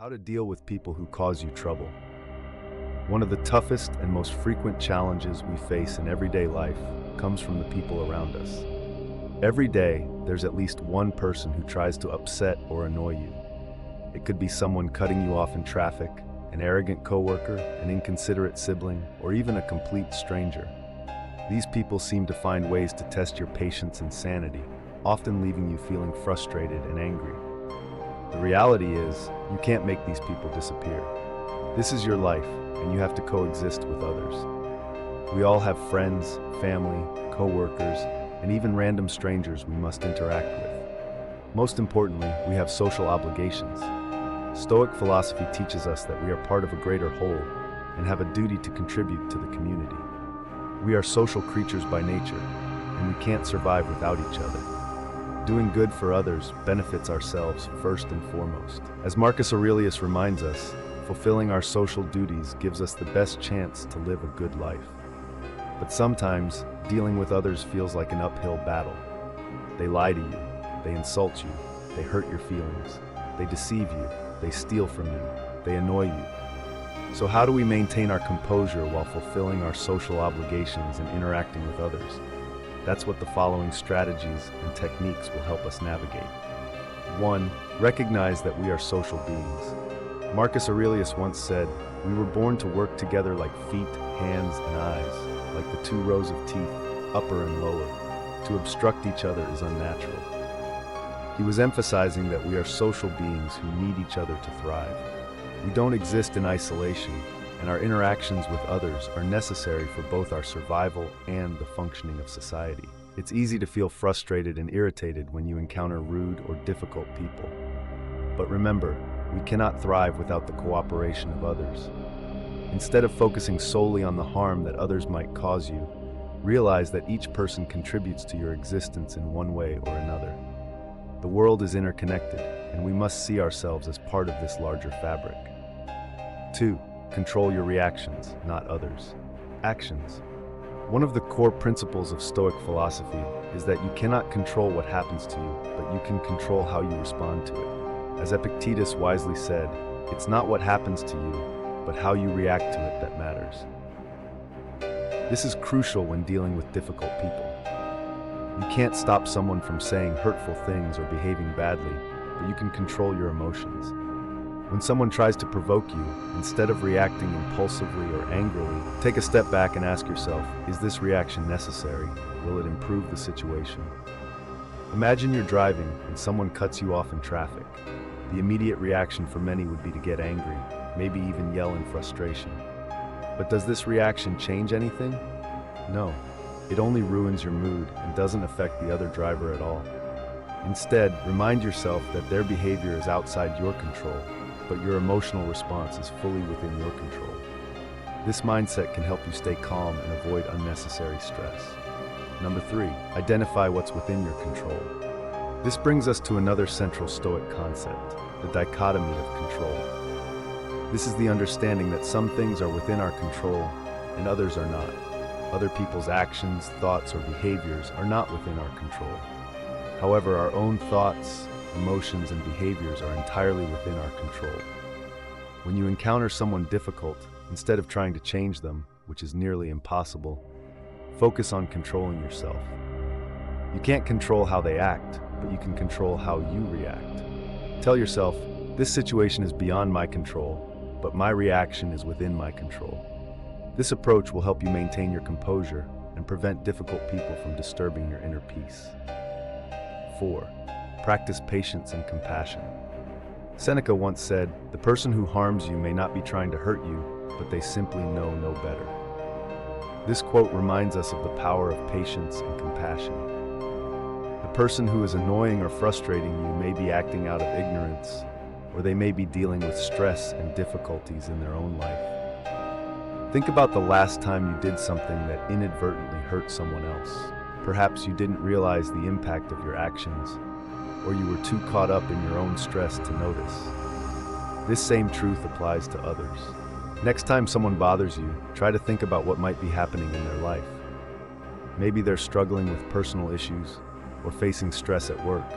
How to deal with people who cause you trouble. One of the toughest and most frequent challenges we face in everyday life comes from the people around us. Every day, there's at least one person who tries to upset or annoy you. It could be someone cutting you off in traffic, an arrogant coworker, an inconsiderate sibling, or even a complete stranger. These people seem to find ways to test your patience and sanity, often leaving you feeling frustrated and angry. The reality is, you can't make these people disappear. This is your life, and you have to coexist with others. We all have friends, family, co-workers, and even random strangers we must interact with. Most importantly, we have social obligations. Stoic philosophy teaches us that we are part of a greater whole and have a duty to contribute to the community. We are social creatures by nature, and we can't survive without each other. Doing good for others benefits ourselves first and foremost. As Marcus Aurelius reminds us, fulfilling our social duties gives us the best chance to live a good life. But sometimes, dealing with others feels like an uphill battle. They lie to you, they insult you, they hurt your feelings, they deceive you, they steal from you, they annoy you. So how do we maintain our composure while fulfilling our social obligations and interacting with others? That's what the following strategies and techniques will help us navigate. 1. Recognize that we are social beings. Marcus Aurelius once said, "We were born to work together like feet, hands, and eyes, like the two rows of teeth, upper and lower. To obstruct each other is unnatural." He was emphasizing that we are social beings who need each other to thrive. We don't exist in isolation, and our interactions with others are necessary for both our survival and the functioning of society. It's easy to feel frustrated and irritated when you encounter rude or difficult people. But remember, we cannot thrive without the cooperation of others. Instead of focusing solely on the harm that others might cause you, realize that each person contributes to your existence in one way or another. The world is interconnected, and we must see ourselves as part of this larger fabric. 2. Control your reactions, not others. Actions. One of the core principles of Stoic philosophy is that you cannot control what happens to you, but you can control how you respond to it. As Epictetus wisely said, it's not what happens to you, but how you react to it that matters. This is crucial when dealing with difficult people. You can't stop someone from saying hurtful things or behaving badly, but you can control your emotions. When someone tries to provoke you, instead of reacting impulsively or angrily, take a step back and ask yourself, is this reaction necessary? Will it improve the situation? Imagine you're driving and someone cuts you off in traffic. The immediate reaction for many would be to get angry, maybe even yell in frustration. But does this reaction change anything? No. It only ruins your mood and doesn't affect the other driver at all. Instead, remind yourself that their behavior is outside your control, but your emotional response is fully within your control. This mindset can help you stay calm and avoid unnecessary stress. Number 3, identify what's within your control. This brings us to another central Stoic concept, the dichotomy of control. This is the understanding that some things are within our control and others are not. Other people's actions, thoughts, or behaviors are not within our control. However, our own thoughts, emotions, and behaviors are entirely within our control. When you encounter someone difficult, instead of trying to change them, which is nearly impossible, focus on controlling yourself. You can't control how they act, but you can control how you react. Tell yourself, this situation is beyond my control, but my reaction is within my control. This approach will help you maintain your composure and prevent difficult people from disturbing your inner peace. 4. Practice patience and compassion. Seneca once said, "The person who harms you may not be trying to hurt you, but they simply know no better." This quote reminds us of the power of patience and compassion. The person who is annoying or frustrating you may be acting out of ignorance, or they may be dealing with stress and difficulties in their own life. Think about the last time you did something that inadvertently hurt someone else. Perhaps you didn't realize the impact of your actions, or you were too caught up in your own stress to notice. This same truth applies to others. Next time someone bothers you, try to think about what might be happening in their life. Maybe they're struggling with personal issues or facing stress at work.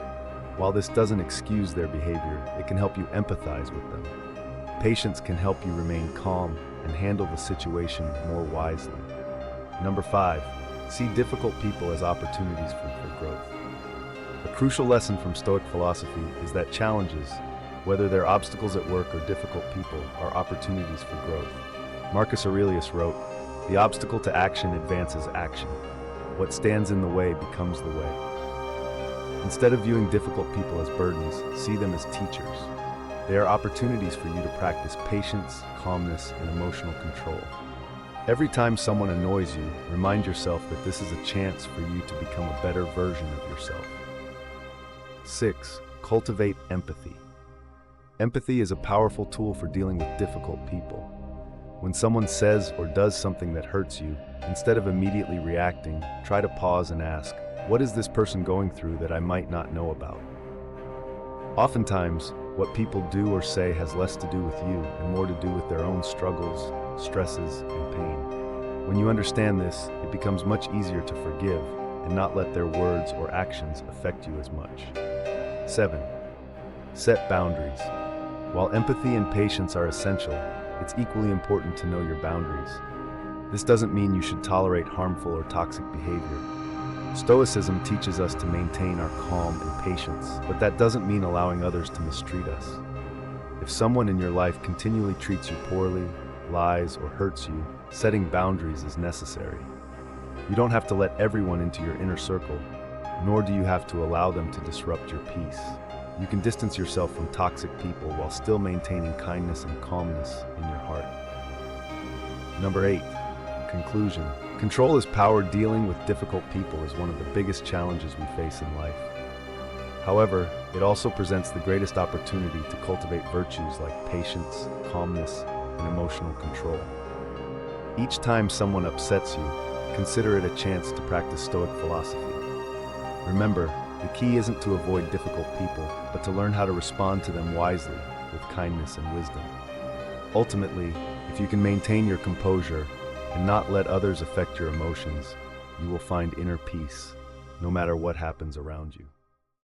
While this doesn't excuse their behavior, it can help you empathize with them. Patience can help you remain calm and handle the situation more wisely. Number 5, see difficult people as opportunities for growth. A crucial lesson from Stoic philosophy is that challenges, whether they're obstacles at work or difficult people, are opportunities for growth. Marcus Aurelius wrote, "The obstacle to action advances action. What stands in the way becomes the way." Instead of viewing difficult people as burdens, see them as teachers. They are opportunities for you to practice patience, calmness, and emotional control. Every time someone annoys you, remind yourself that this is a chance for you to become a better version of yourself. 6. Cultivate empathy. Empathy is a powerful tool for dealing with difficult people. When someone says or does something that hurts you, instead of immediately reacting, try to pause and ask, what is this person going through that I might not know about? Oftentimes, what people do or say has less to do with you and more to do with their own struggles, stresses, and pain. When you understand this, it becomes much easier to forgive and not let their words or actions affect you as much. 7. Set boundaries. While empathy and patience are essential, it's equally important to know your boundaries. This doesn't mean you should tolerate harmful or toxic behavior. Stoicism teaches us to maintain our calm and patience, but that doesn't mean allowing others to mistreat us. If someone in your life continually treats you poorly, lies, or hurts you, setting boundaries is necessary. You don't have to let everyone into your inner circle, nor do you have to allow them to disrupt your peace. You can distance yourself from toxic people while still maintaining kindness and calmness in your heart. Number 8, conclusion. Control is power. Dealing with difficult people is one of the biggest challenges we face in life. However, it also presents the greatest opportunity to cultivate virtues like patience, calmness, and emotional control. Each time someone upsets you, consider it a chance to practice Stoic philosophy. Remember, the key isn't to avoid difficult people, but to learn how to respond to them wisely, with kindness and wisdom. Ultimately, if you can maintain your composure and not let others affect your emotions, you will find inner peace, no matter what happens around you.